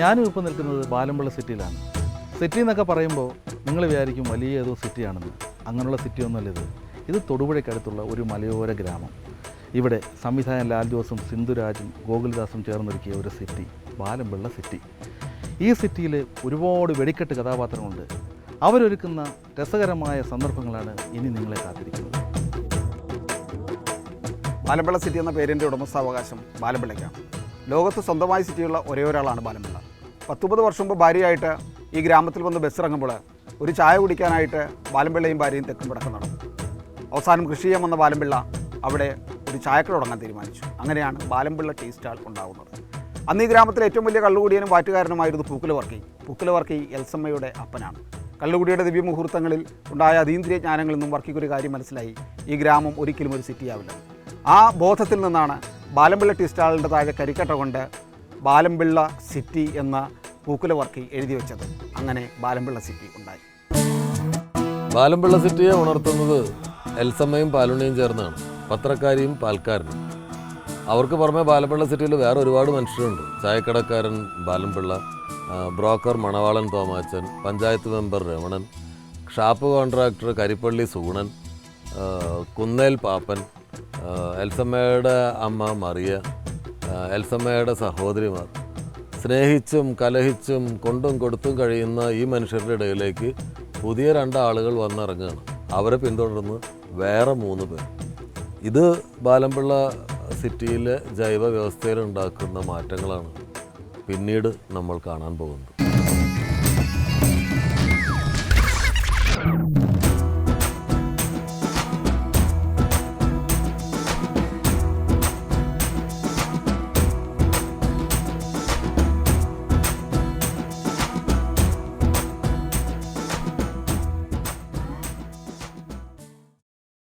ഞാനും ഇപ്പോൾ നിൽക്കുന്നത് ബാലമ്പുള്ള സിറ്റിയിലാണ്. സിറ്റി എന്നൊക്കെ പറയുമ്പോൾ നിങ്ങൾ വിചാരിക്കും വലിയ ഏതോ സിറ്റിയാണെന്ന്. അങ്ങനെയുള്ള സിറ്റിയൊന്നുമല്ല ഇത്. ഇത് തൊടുപുഴയ്ക്കടുത്തുള്ള ഒരു മലയോര ഗ്രാമം. ഇവിടെ സംവിധായകൻ ലാൽ ജോസും സിന്ധുരാജും ഗോകുൽദാസും ചേർന്നൊരുക്കിയ ഒരു സിറ്റി, ബാലമ്പുള്ള സിറ്റി. ഈ സിറ്റിയിൽ ഒരുപാട് വെടിക്കെട്ട് കഥാപാത്രങ്ങളുണ്ട്. അവരൊരുക്കുന്ന രസകരമായ സന്ദർഭങ്ങളാണ് ഇനി നിങ്ങളെ കാത്തിരിക്കുന്നത്. ബാലമ്പിള്ള സിറ്റി എന്ന പേരിൻ്റെ ഉടമസ്ഥാവകാശം ബാലമ്പിള്ളയ്ക്കാണ്. ലോകത്ത് സ്വന്തമായി സിറ്റിയുള്ള ഒരേ ഒരാളാണ് ബാലമ്പിള്ള. 19 വർഷം മുമ്പ് ഭാര്യയായിട്ട് ഈ ഗ്രാമത്തിൽ വന്ന് ബസ് ഇറങ്ങുമ്പോൾ ഒരു ചായ കുടിക്കാനായിട്ട് ബാലമ്പിള്ളയും ഭാര്യയും തെക്കും വടക്കും നടന്നു. അവസാനം കൃഷി ചെയ്യാൻ വന്ന ബാലമ്പിള്ള അവിടെ ഒരു ചായക്കട തുടങ്ങാൻ തീരുമാനിച്ചു. അങ്ങനെയാണ് ബാലമ്പിള്ള ടീ സ്റ്റാൾ ഉണ്ടാകുന്നത്. അന്ന് ഈ ഗ്രാമത്തിലെ ഏറ്റവും വലിയ കള്ളുകുടിയനും വാറ്റുകാരനുമായിരുന്നു പൂക്കുല വർക്കി എൽസമ്മയുടെ അപ്പനാണ്. കള്ളുകുടിയുടെ ദിവ്യമുഹൂർത്തങ്ങളിൽ ഉണ്ടായ അതീന്ദ്രിയ ജ്ഞാനങ്ങളിൽ നിന്നും വർക്കിക്കൊരു കാര്യം മനസ്സിലായി: ഈ ഗ്രാമം ഒരിക്കലും ഒരു സിറ്റിയാവില്ല. ആ ബോധത്തിൽ നിന്നാണ് ബാലമ്പിള്ള ടീ സ്റ്റാളിൻ്റെ താഴെ കരിക്കട്ട കൊണ്ട് ബാലമ്പിള്ള സിറ്റി എന്ന പൂക്കുല വർക്കി എഴുതി വെച്ചത്. അങ്ങനെ ബാലമ്പിള്ള സിറ്റി ഉണ്ടായി. ബാലമ്പിള്ള സിറ്റിയെ ഉണർത്തുന്നത് എൽസമ്മയും പാലുണ്ണിയും ചേർന്നാണ്, പത്രക്കാരിയും പാൽക്കാരനും. അവർക്ക് പുറമെ ബാലമ്പിള്ള സിറ്റിയിൽ വേറെ ഒരുപാട് മനുഷ്യരുണ്ട്. ചായക്കടക്കാരൻ Balampilla, broker Manavalan Thomachan, panchayat member Ramanan, shop contractor Karippally Soonan, Kunnel Pappan, എൽസമ്മയുടെ അമ്മ മറിയ, എൽസമ്മയുടെ സഹോദരിമാർ. സ്നേഹിച്ചും കലഹിച്ചും കൊണ്ടും കൊടുത്തും കഴിയുന്ന ഈ മനുഷ്യരുടെ ഇടയിലേക്ക് പുതിയ 2 ആളുകൾ വന്നിറങ്ങുകയാണ്. അവരെ പിന്തുടർന്ന് വേറെ 3 പേർ. ഇത് ബാലമ്പിള്ള സിറ്റിയിലെ ജൈവ വ്യവസ്ഥയിൽ ഉണ്ടാക്കുന്ന മാറ്റങ്ങളാണ് പിന്നീട് നമ്മൾ കാണാൻ പോകുന്നത്.